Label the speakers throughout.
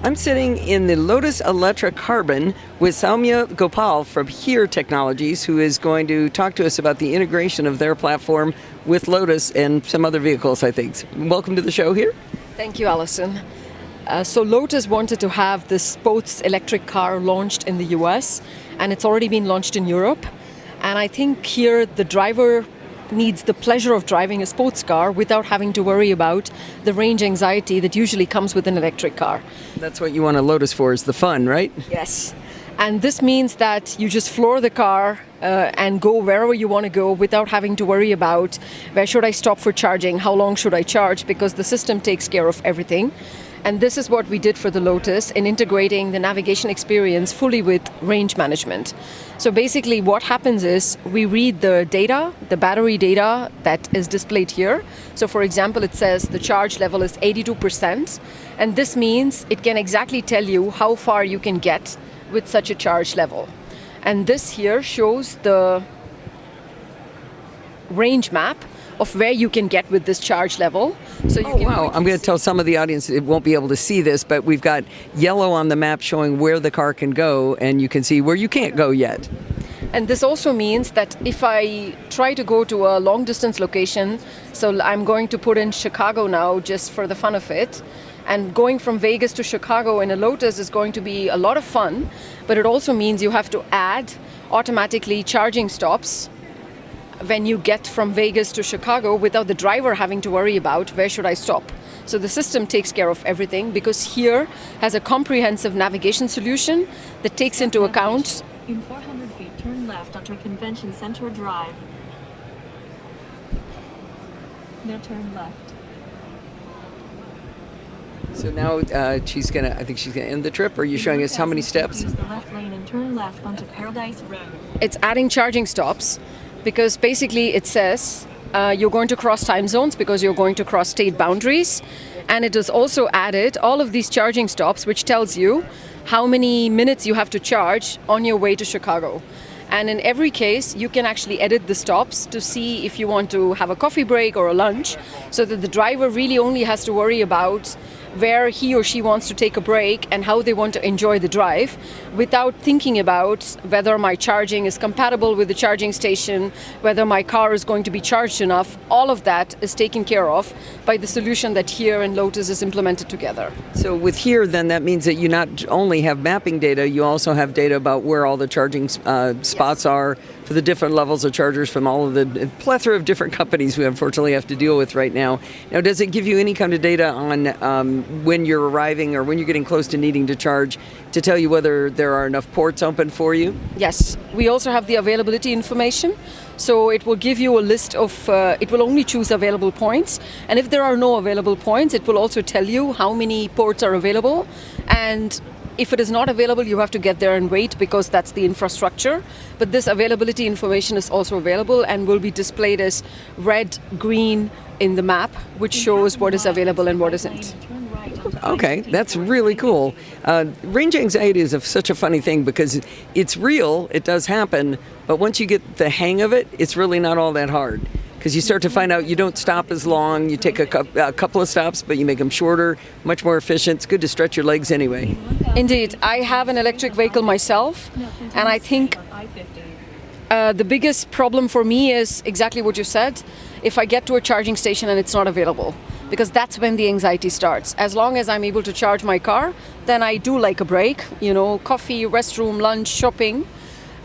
Speaker 1: I'm sitting in the Lotus Eletre Carbon with Sowmya Gopal from Here Technologies, who is going to talk to us about the integration of their platform with Lotus and some other vehicles, I think. Welcome to the show here.
Speaker 2: Thank you, Allison. So Lotus wanted to have this sports electric car launched in the US, and it's already been launched in Europe. And I think here the driver needs the pleasure of driving a sports car without having to worry about the range anxiety that usually comes with an electric car.
Speaker 1: That's what you want a Lotus for, is the fun, right?
Speaker 2: Yes. And this means that you just floor the car and go wherever you want to go without having to worry about where should I stop for charging, how long should I charge, because the system takes care of everything. And this is what we did for the Lotus in integrating the navigation experience fully with range management. So basically what happens is we read the data, the battery data that is displayed here. So for example, it says the charge level is 82%. And this means it can exactly tell you how far you can get with such a charge level. And this here shows the range map of where you can get with this charge level. So you
Speaker 1: wow. I'm going to tell some of the audience it won't be able to see this, but we've got yellow on the map showing where the car can go, and you can see where you can't go yet.
Speaker 2: And this also means that if I try to go to a long distance location, so I'm going to put in Chicago now just for the fun of it, and going from Vegas to Chicago in a Lotus is going to be a lot of fun, but it also means you have to add automatically charging stops when you get from Vegas to Chicago without the driver having to worry about where should I stop. So the system takes care of everything because Here has a comprehensive navigation solution that takes into account.
Speaker 3: In 400 feet, turn left onto Convention Center Drive. Now turn left.
Speaker 1: So now I think she's gonna end the trip. Are you showing us how many steps?
Speaker 3: Use the left lane and turn left onto Paradise Road.
Speaker 2: It's adding charging stops because basically it says you're going to cross time zones because you're going to cross state boundaries. And it has also added all of these charging stops, which tells you how many minutes you have to charge on your way to Chicago. And in every case, you can actually edit the stops to see if you want to have a coffee break or a lunch, so that the driver really only has to worry about where he or she wants to take a break and how they want to enjoy the drive without thinking about whether my charging is compatible with the charging station, whether my car is going to be charged enough. All of that is taken care of by the solution that Here and Lotus is implemented together.
Speaker 1: So with Here, then, that means that you not only have mapping data, you also have data about where all the charging spots are for the different levels of chargers from all of the plethora of different companies we unfortunately have to deal with right now. Now, does it give you any kind of data on when you're arriving or when you're getting close to needing to charge to tell you whether there are enough ports open for you?
Speaker 2: Yes, we also have the availability information. So it will give you a list of, it will only choose available points. And if there are no available points, it will also tell you how many ports are available. And if it is not available, you have to get there and wait because that's the infrastructure. But this availability information is also available and will be displayed as red, green in the map, which shows what is available and what isn't.
Speaker 1: Okay, that's really cool. Range anxiety is such a funny thing because it's real, it does happen, but once you get the hang of it, it's really not all that hard. Because you start to find out you don't stop as long, you take a couple of stops, but you make them shorter, much more efficient. It's good to stretch your legs anyway.
Speaker 2: Indeed. I have an electric vehicle myself, and I think the biggest problem for me is exactly what you said. If I get to a charging station and it's not available, because that's when the anxiety starts. As long as I'm able to charge my car, then I do like a break, coffee, restroom, lunch, shopping.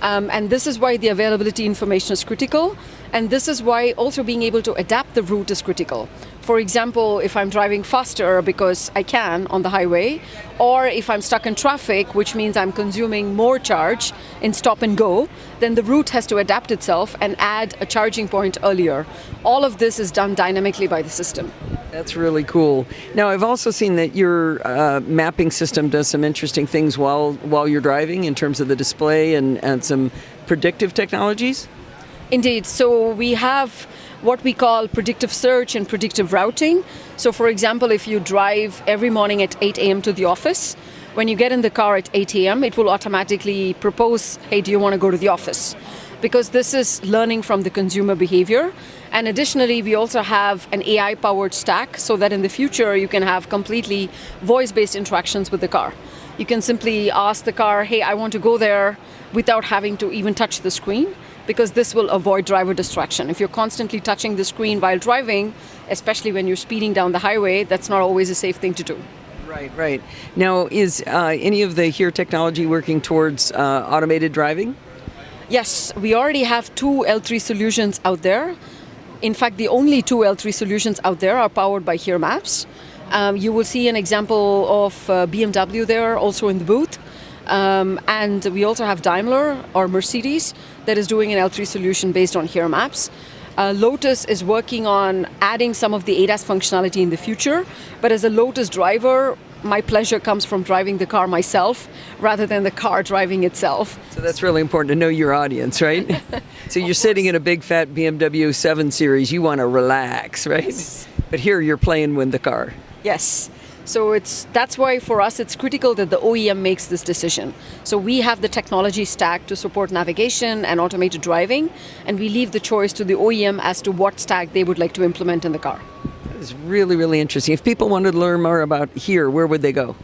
Speaker 2: And this is why the availability information is critical. And this is why also being able to adapt the route is critical. For example, if I'm driving faster because I can on the highway, or if I'm stuck in traffic, which means I'm consuming more charge in stop and go, then the route has to adapt itself and add a charging point earlier. All of this is done dynamically by the system.
Speaker 1: That's really cool. Now, I've also seen that your mapping system does some interesting things while you're driving in terms of the display and some predictive technologies.
Speaker 2: Indeed. So we have what we call predictive search and predictive routing. So for example, if you drive every morning at 8 a.m. to the office, when you get in the car at 8 a.m., it will automatically propose, hey, do you want to go to the office? because this is learning from the consumer behavior. And additionally, we also have an AI-powered stack so that in the future you can have completely voice-based interactions with the car. You can simply ask the car, hey, I want to go there, without having to even touch the screen, because this will avoid driver distraction. If you're constantly touching the screen while driving, especially when you're speeding down the highway, that's not always a safe thing to do.
Speaker 1: Right, right. Now, is any of the HERE technology working towards automated driving?
Speaker 2: Yes, we already have 2 L3 solutions out there. In fact, the only 2 L3 solutions out there are powered by HERE Maps. You will see an example of BMW there also in the booth. And we also have Daimler or Mercedes that is doing an L3 solution based on HERE Maps. Lotus is working on adding some of the ADAS functionality in the future, but as a Lotus driver, my pleasure comes from driving the car myself rather than the car driving itself.
Speaker 1: So that's really important to know your audience, right? So you're sitting in a big fat BMW 7 Series, you want to relax, right? Yes. But here you're playing with the car.
Speaker 2: Yes. So that's why for us it's critical that the OEM makes this decision. So we have the technology stack to support navigation and automated driving, and we leave the choice to the OEM as to what stack they would like to implement in the car.
Speaker 1: It's really, really interesting. If people wanted to learn more about HERE, where would they go?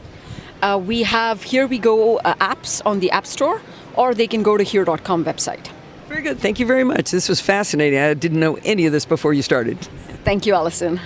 Speaker 2: We have Here We Go apps on the App Store, or they can go to here.com website.
Speaker 1: Very good. Thank you very much. This was fascinating. I didn't know any of this before you started.
Speaker 2: Thank you, Allison.